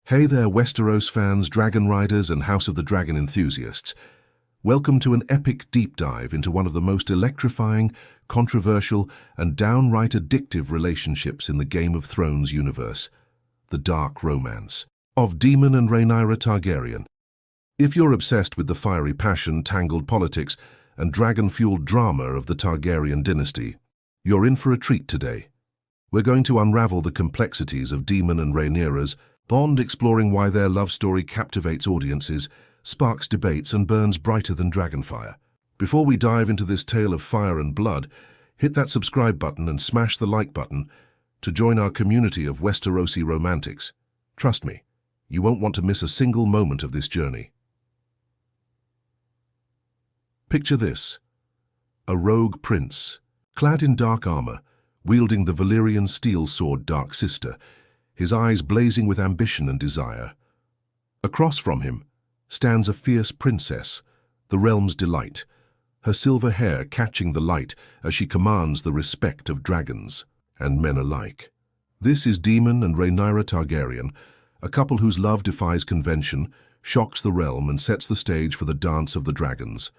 Hey there, Westeros fans, dragon riders, and House of the Dragon enthusiasts. Welcome to an epic deep dive into one of the most electrifying, controversial, and downright addictive relationships in the Game of Thrones universe, the dark romance of Daemon and Rhaenyra Targaryen. If you're obsessed with the fiery passion, tangled politics, and dragon-fueled drama of the Targaryen dynasty, you're in for a treat today. We're going to unravel the complexities of Daemon and Rhaenyra's bond, exploring why their love story captivates audiences, sparks debates, and burns brighter than dragonfire. Before we dive into this tale of fire and blood, hit that subscribe button and smash the like button to join our community of Westerosi romantics. Trust me, you won't want to miss a single moment of this journey. Picture this: a rogue prince, clad in dark armor, wielding the Valyrian steel sword Dark Sister, his eyes blazing with ambition and desire. Across from him stands a fierce princess, the realm's delight, her silver hair catching the light as she commands the respect of dragons and men alike. This is Daemon and Rhaenyra Targaryen, a couple whose love defies convention, shocks the realm, and sets the stage for the dance of the dragons.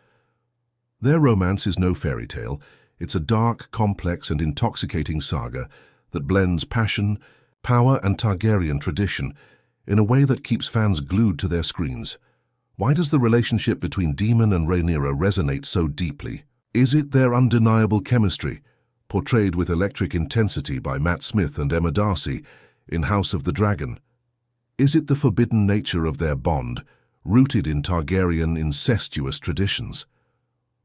Their romance is no fairy tale. It's a dark, complex, and intoxicating saga that blends passion, power, and Targaryen tradition in a way that keeps fans glued to their screens. Why does the relationship between Daemon and Rhaenyra resonate so deeply? Is it their undeniable chemistry, portrayed with electric intensity by Matt Smith and Emma Darcy in House of the Dragon? Is it the forbidden nature of their bond, rooted in Targaryen incestuous traditions?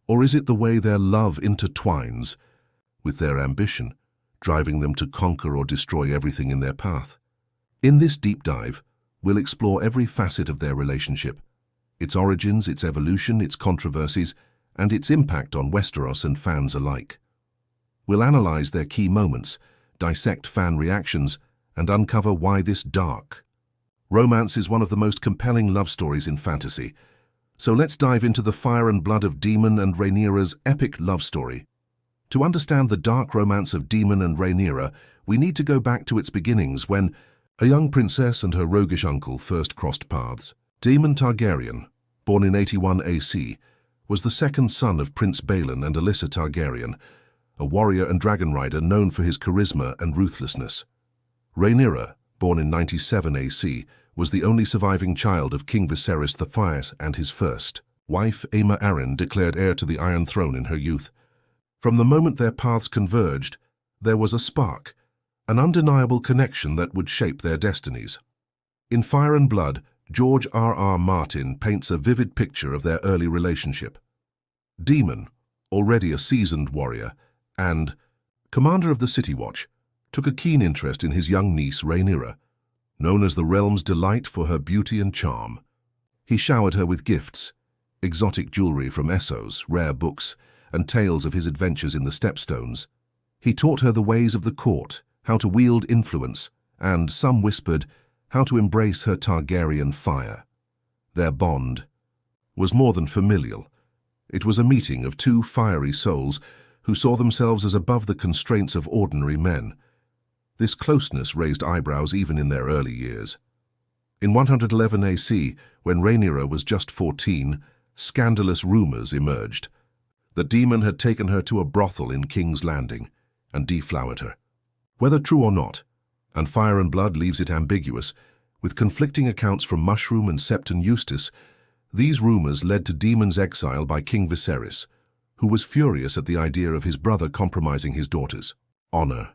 Or is it the way their love intertwines with their ambition, driving them to conquer or destroy everything in their path? In this deep dive, we'll explore every facet of their relationship, its origins, its evolution, its controversies, and its impact on Westeros and fans alike. We'll analyze their key moments, dissect fan reactions, and uncover why this dark romance is one of the most compelling love stories in fantasy. So let's dive into the fire and blood of Daemon and Rhaenyra's epic love story. To understand the dark romance of Daemon and Rhaenyra, we need to go back to its beginnings when a young princess and her roguish uncle first crossed paths. Daemon Targaryen, born in 81 AC, was the second son of Prince Balon and Alyssa Targaryen, a warrior and dragon rider known for his charisma and ruthlessness. Rhaenyra, born in 97 AC, was the only surviving child of King Viserys the Fierce and his first wife, Aemma Arryn, declared heir to the Iron Throne in her youth. From the moment their paths converged, there was a spark, an undeniable connection that would shape their destinies. In Fire and Blood, George R.R. Martin paints a vivid picture of their early relationship. Daemon, already a seasoned warrior and commander of the City Watch, took a keen interest in his young niece Rhaenyra, known as the realm's delight for her beauty and charm. He showered her with gifts, exotic jewelry from Essos, rare books, and tales of his adventures in the Stepstones. He taught her the ways of the court, how to wield influence, and, some whispered, how to embrace her Targaryen fire. Their bond was more than familial. It was a meeting of two fiery souls who saw themselves as above the constraints of ordinary men. This closeness raised eyebrows even in their early years. In 111 AC, when Rhaenyra was just 14, scandalous rumors emerged that Daemon had taken her to a brothel in King's Landing and deflowered her. Whether true or not, and Fire and Blood leaves it ambiguous, with conflicting accounts from Mushroom and Septon Eustace, these rumors led to Daemon's exile by King Viserys, who was furious at the idea of his brother compromising his daughter's honor.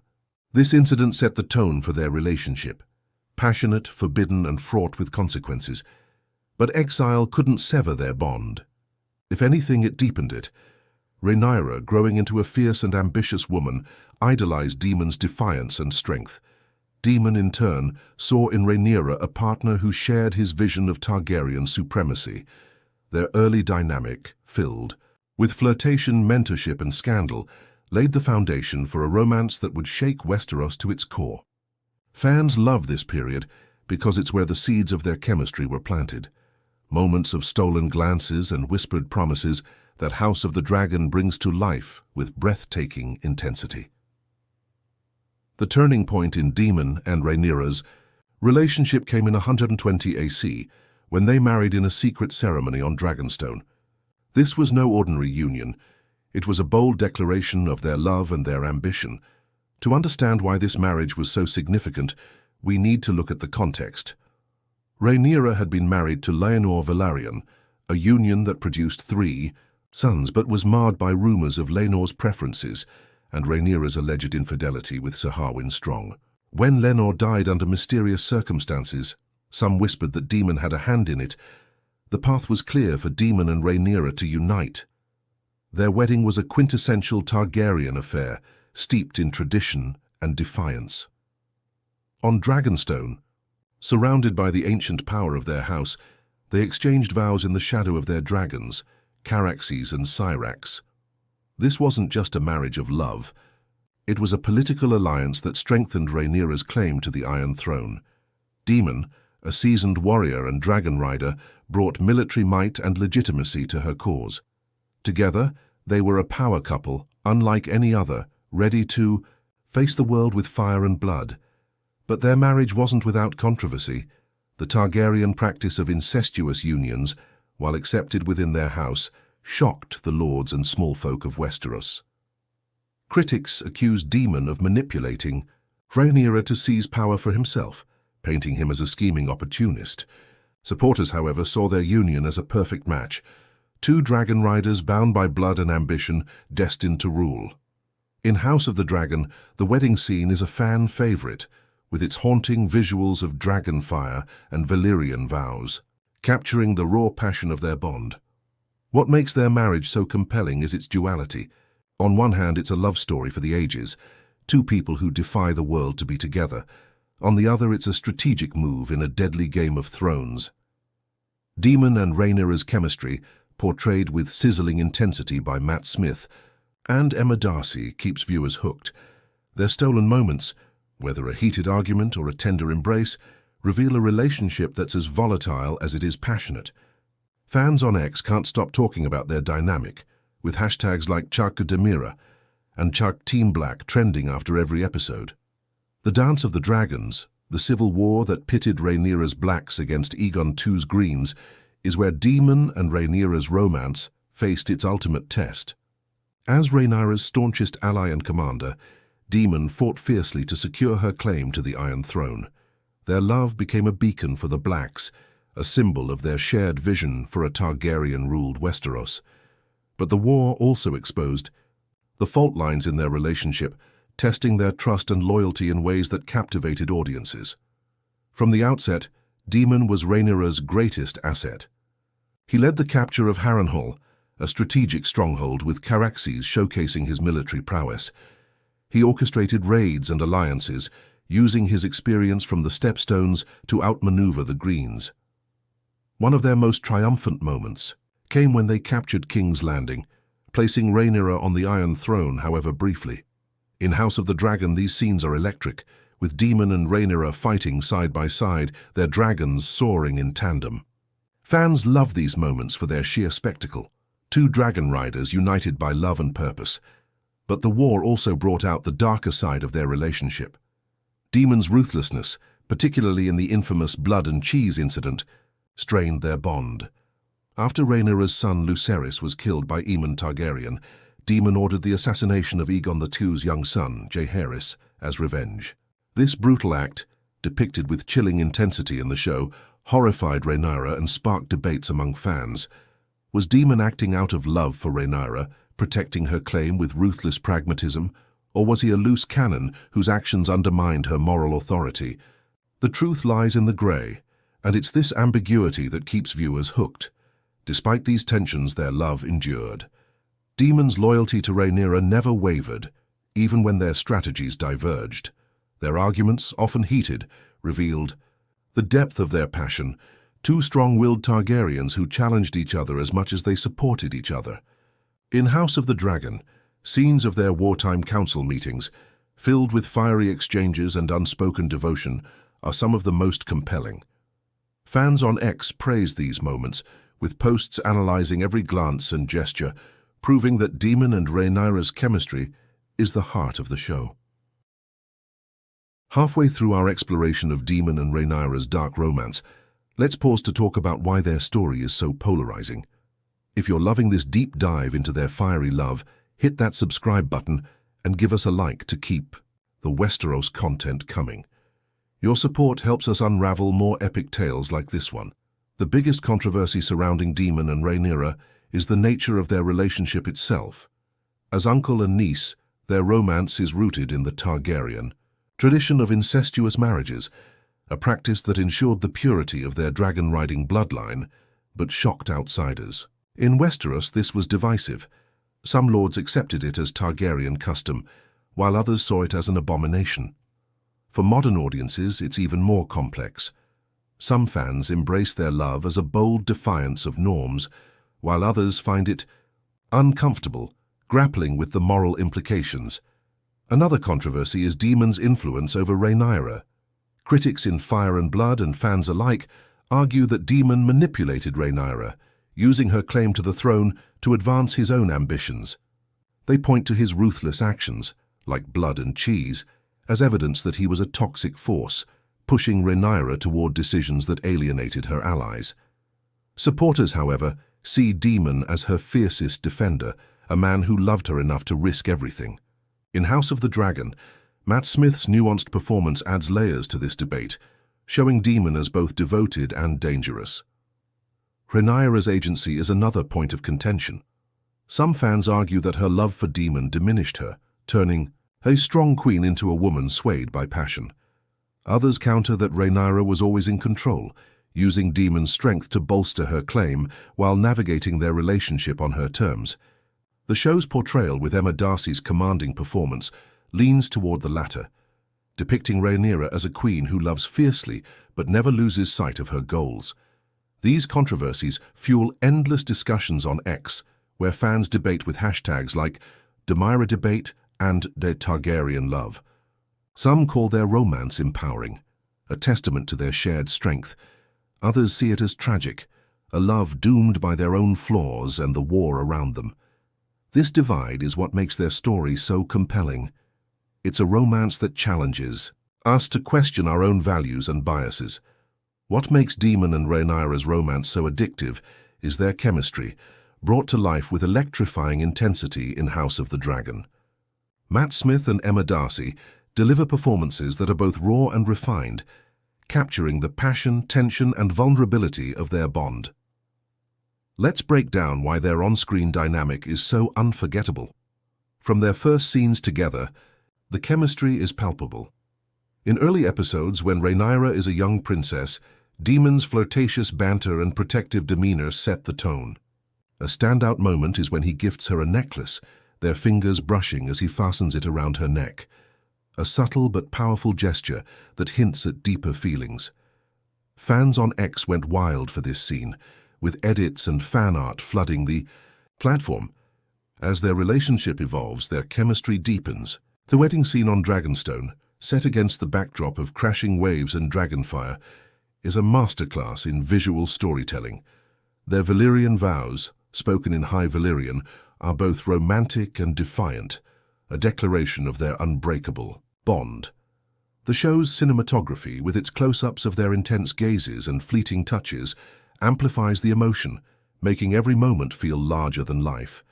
This incident set the tone for their relationship, passionate, forbidden, and fraught with consequences. But exile couldn't sever their bond. If anything, it deepened it. Rhaenyra, growing into a fierce and ambitious woman, idolized Daemon's defiance and strength. Daemon, in turn, saw in Rhaenyra a partner who shared his vision of Targaryen supremacy. Their early dynamic, filled with flirtation, mentorship, and scandal, laid the foundation for a romance that would shake Westeros to its core. Fans love this period because it's where the seeds of their chemistry were planted. Moments of stolen glances and whispered promises that House of the Dragon brings to life with breathtaking intensity. The turning point in Daemon and Rhaenyra's Relationship came in 120 AC, when they married in a secret ceremony on Dragonstone. This was no ordinary union. It was a bold declaration of their love and their ambition. To understand why this marriage was so significant, we need to look at the context. Rhaenyra had been married to Laenor Velaryon, a union that produced 3 sons but was marred by rumors of Laenor's preferences and Rhaenyra's alleged infidelity with Sir Harwin Strong. When Laenor died under mysterious circumstances, some whispered that Daemon had a hand in it. The path was clear for Daemon and Rhaenyra to unite. Their wedding was a quintessential Targaryen affair, steeped in tradition and defiance. On Dragonstone, surrounded by the ancient power of their house, they exchanged vows in the shadow of their dragons, Caraxes and Syrax. This wasn't just a marriage of love. It was a political alliance that strengthened Rhaenyra's claim to the Iron Throne. Daemon, a seasoned warrior and dragon rider, brought military might and legitimacy to her cause. Together, they were a power couple, unlike any other, ready to face the world with fire and blood. But their marriage wasn't without controversy. The Targaryen practice of incestuous unions, while accepted within their house, shocked the lords and small folk of Westeros. Critics accused Daemon of manipulating Rhaenyra to seize power for himself, painting him as a scheming opportunist. Supporters, however, saw their union as a perfect match. 2 dragon riders bound by blood and ambition, destined to rule. In House of the Dragon, the wedding scene is a fan favorite, with its haunting visuals of dragon fire and Valyrian vows, capturing the raw passion of their bond. What makes their marriage so compelling is its duality. On one hand, it's a love story for the ages, 2 people who defy the world to be together. On the other, it's a strategic move in a deadly Game of Thrones. Daemon and Rhaenyra's chemistry, portrayed with sizzling intensity by Matt Smith, and Emma Darcy, keeps viewers hooked. Their stolen moments, whether a heated argument or a tender embrace, reveal a relationship that's as volatile as it is passionate. Fans on X can't stop talking about their dynamic, with hashtags like #CharkDaemira and #CharkTeamBlack trending after every episode. The Dance of the Dragons, the civil war that pitted Rhaenyra's blacks against Aegon II's greens, is where Daemon and Rhaenyra's romance faced its ultimate test. As Rhaenyra's staunchest ally and commander, Daemon fought fiercely to secure her claim to the Iron Throne. Their love became a beacon for the Blacks, a symbol of their shared vision for a Targaryen-ruled Westeros. But the war also exposed the fault lines in their relationship, testing their trust and loyalty in ways that captivated audiences. From the outset, Daemon was Rhaenyra's greatest asset. He led the capture of Harrenhal, a strategic stronghold with Caraxes showcasing his military prowess. He orchestrated raids and alliances, using his experience from the Stepstones to outmaneuver the Greens. One of their most triumphant moments came when they captured King's Landing, placing Rhaenyra on the Iron Throne, however briefly. In House of the Dragon, these scenes are electric, with Daemon and Rhaenyra fighting side by side, their dragons soaring in tandem. Fans love these moments for their sheer spectacle, 2 dragon riders united by love and purpose. But the war also brought out the darker side of their relationship. Daemon's ruthlessness, particularly in the infamous blood and cheese incident, strained their bond. After Rhaenyra's son Lucerys was killed by Aemon Targaryen, Daemon ordered the assassination of Aegon II's young son, Jaehaerys, as revenge. This brutal act, depicted with chilling intensity in the show, horrified Rhaenyra and sparked debates among fans. Was Daemon acting out of love for Rhaenyra, protecting her claim with ruthless pragmatism, or was he a loose cannon whose actions undermined her moral authority? The truth lies in the grey, and it's this ambiguity that keeps viewers hooked. Despite these tensions, their love endured. Daemon's loyalty to Rhaenyra never wavered, even when their strategies diverged. Their arguments, often heated, revealed the depth of their passion, 2 strong-willed Targaryens who challenged each other as much as they supported each other. In House of the Dragon, scenes of their wartime council meetings, filled with fiery exchanges and unspoken devotion, are some of the most compelling. Fans on X praise these moments, with posts analyzing every glance and gesture, proving that Daemon and Rhaenyra's chemistry is the heart of the show. Halfway through our exploration of Daemon and Rhaenyra's dark romance, let's pause to talk about why their story is so polarizing. If you're loving this deep dive into their fiery love, hit that subscribe button and give us a like to keep the Westeros content coming. Your support helps us unravel more epic tales like this one. The biggest controversy surrounding Daemon and Rhaenyra is the nature of their relationship itself. As uncle and niece, their romance is rooted in the Targaryen tradition of incestuous marriages, a practice that ensured the purity of their dragon-riding bloodline, but shocked outsiders. In Westeros, this was divisive. Some lords accepted it as Targaryen custom, while others saw it as an abomination. For modern audiences, it's even more complex. Some fans embrace their love as a bold defiance of norms, while others find it uncomfortable, grappling with the moral implications. Another controversy is Daemon's influence over Rhaenyra. Critics in Fire and Blood and fans alike argue that Daemon manipulated Rhaenyra, using her claim to the throne to advance his own ambitions. They point to his ruthless actions, like blood and cheese, as evidence that he was a toxic force, pushing Rhaenyra toward decisions that alienated her allies. Supporters, however, see Daemon as her fiercest defender, a man who loved her enough to risk everything. In House of the Dragon, Matt Smith's nuanced performance adds layers to this debate, showing Daemon as both devoted and dangerous. Rhaenyra's agency is another point of contention. Some fans argue that her love for Daemon diminished her, turning a strong queen into a woman swayed by passion. Others counter that Rhaenyra was always in control, using Daemon's strength to bolster her claim while navigating their relationship on her terms. The show's portrayal with Emma Darcy's commanding performance leans toward the latter, depicting Rhaenyra as a queen who loves fiercely but never loses sight of her goals. These controversies fuel endless discussions on X, where fans debate with hashtags like Rhaenyra debate and De Targaryen love. Some call their romance empowering, a testament to their shared strength. Others see it as tragic, a love doomed by their own flaws and the war around them. This divide is what makes their story so compelling. It's a romance that challenges us to question our own values and biases. What makes Daemon and Rhaenyra's romance so addictive is their chemistry, brought to life with electrifying intensity in House of the Dragon. Matt Smith and Emma Darcy deliver performances that are both raw and refined, capturing the passion, tension, and vulnerability of their bond. Let's break down why their on-screen dynamic is so unforgettable. From their first scenes together, the chemistry is palpable. In early episodes, when Rhaenyra is a young princess, Daemon's flirtatious banter and protective demeanor set the tone. A standout moment is when he gifts her a necklace, their fingers brushing as he fastens it around her neck. A subtle but powerful gesture that hints at deeper feelings. Fans on X went wild for this scene, with edits and fan art flooding the platform. As their relationship evolves, their chemistry deepens. The wedding scene on Dragonstone, set against the backdrop of crashing waves and dragonfire, is a masterclass in visual storytelling. Their Valyrian vows, spoken in High Valyrian, are both romantic and defiant, a declaration of their unbreakable bond. The show's cinematography, with its close-ups of their intense gazes and fleeting touches, amplifies the emotion, making every moment feel larger than life.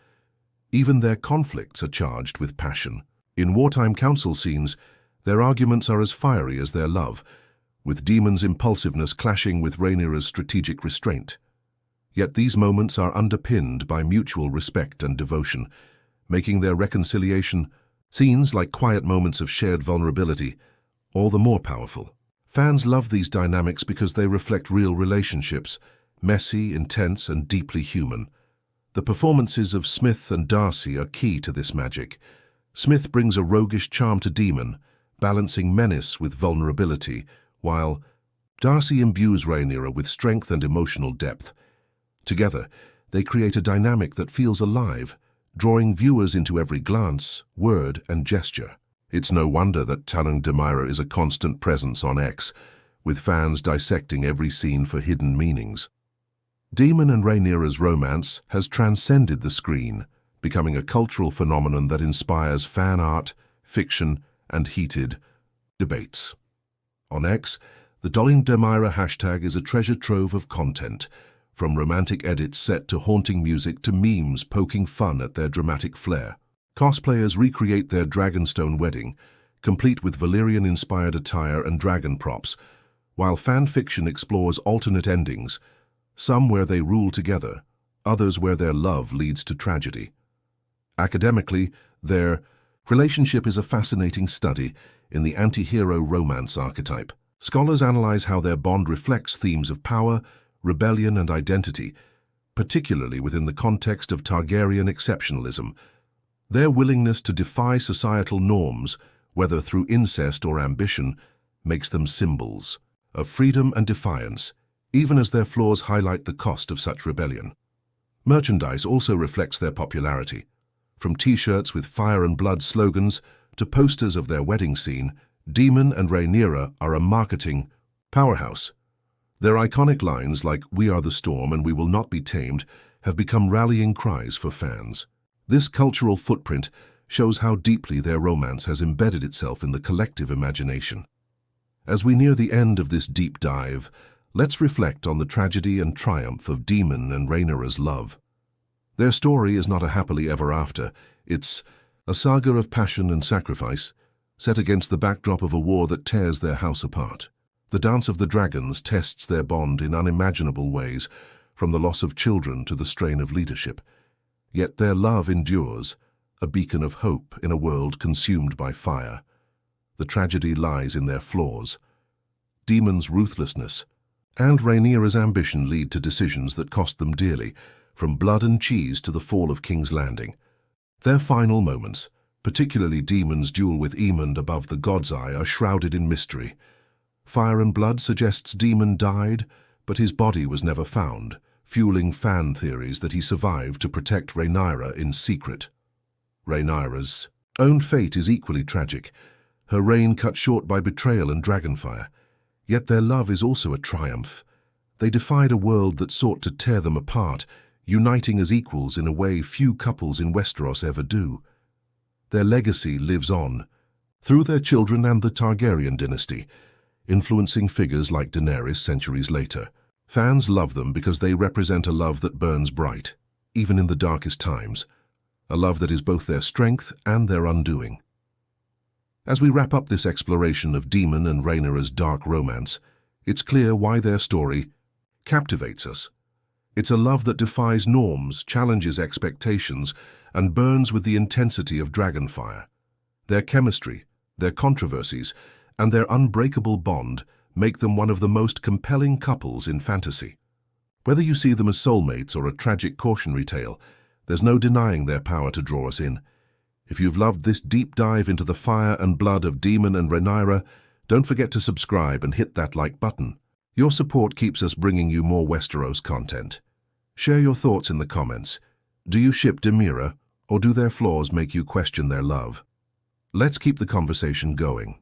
Even their conflicts are charged with passion. In wartime council scenes, their arguments are as fiery as their love, with Daemon's impulsiveness clashing with Rhaenyra's strategic restraint. Yet these moments are underpinned by mutual respect and devotion, making their reconciliation scenes like quiet moments of shared vulnerability all the more powerful. Fans love these dynamics because they reflect real relationships, messy, intense, and deeply human. The performances of Smith and Darcy are key to this magic. Smith brings a roguish charm to Daemon, balancing menace with vulnerability, while Darcy imbues Rhaenyra with strength and emotional depth. Together, they create a dynamic that feels alive, drawing viewers into every glance, word, and gesture. It's no wonder that Daemon and Rhaenyra is a constant presence on X, with fans dissecting every scene for hidden meanings. Daemon and Rhaenyra's romance has transcended the screen, becoming a cultural phenomenon that inspires fan art, fiction, and heated Debates. On X, the Daemon and Rhaenyra hashtag is a treasure trove of content, from romantic edits set to haunting music to memes poking fun at their dramatic flair. Cosplayers recreate their Dragonstone wedding, complete with Valyrian-inspired attire and dragon props, while fan fiction explores alternate endings, some where they rule together, others where their love leads to tragedy. Academically, their relationship is a fascinating study in the anti-hero romance archetype. Scholars analyze how their bond reflects themes of power, rebellion, and identity, particularly within the context of Targaryen exceptionalism. Their willingness to defy societal norms, whether through incest or ambition, makes them symbols of freedom and defiance, even as their flaws highlight the cost of such rebellion. Merchandise also reflects their popularity. From t-shirts with fire and blood slogans to posters of their wedding scene, Daemon and Rhaenyra are a marketing powerhouse. Their iconic lines like "We are the storm and we will not be tamed" have become rallying cries for fans. This cultural footprint shows how deeply their romance has embedded itself in the collective imagination. As we near the end of this deep dive, let's reflect on the tragedy and triumph of Daemon and Rhaenyra's love. Their story is not a happily ever after, it's a saga of passion and sacrifice, set against the backdrop of a war that tears their house apart. The Dance of the Dragons tests their bond in unimaginable ways, from the loss of children to the strain of leadership. Yet their love endures, a beacon of hope in a world consumed by fire. The tragedy lies in their flaws. Daemon's ruthlessness and Rhaenyra's ambition lead to decisions that cost them dearly, from blood and cheese to the fall of King's Landing. Their final moments, particularly Daemon's duel with Aemond above the God's Eye, are shrouded in mystery. Fire and Blood suggests Daemon died, but his body was never found, fueling fan theories that he survived to protect Rhaenyra in secret. Rhaenyra's own fate is equally tragic, her reign cut short by betrayal and dragonfire. Yet their love is also a triumph. They defied a world that sought to tear them apart, uniting as equals in a way few couples in Westeros ever do. Their legacy lives on, through their children and the Targaryen dynasty, influencing figures like Daenerys centuries later. Fans love them because they represent a love that burns bright, even in the darkest times, a love that is both their strength and their undoing. As we wrap up this exploration of Daemon and Rhaenyra's dark romance, it's clear why their story captivates us. It's a love that defies norms, challenges expectations, and burns with the intensity of dragonfire. Their chemistry, their controversies, and their unbreakable bond make them one of the most compelling couples in fantasy. Whether you see them as soulmates or a tragic cautionary tale, there's no denying their power to draw us in. If you've loved this deep dive into the fire and blood of Daemon and Rhaenyra, don't forget to subscribe and hit that like button. Your support keeps us bringing you more Westeros content. Share your thoughts in the comments. Do you ship Rhaenyra, or do their flaws make you question their love? Let's keep the conversation going.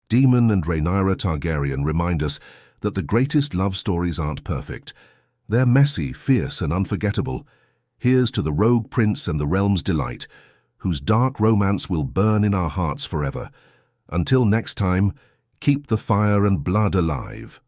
Daemon and Rhaenyra Targaryen remind us that the greatest love stories aren't perfect. They're messy, fierce, and unforgettable. Here's to the rogue prince and the realm's delight, whose dark romance will burn in our hearts forever. Until next time, keep the fire and blood alive.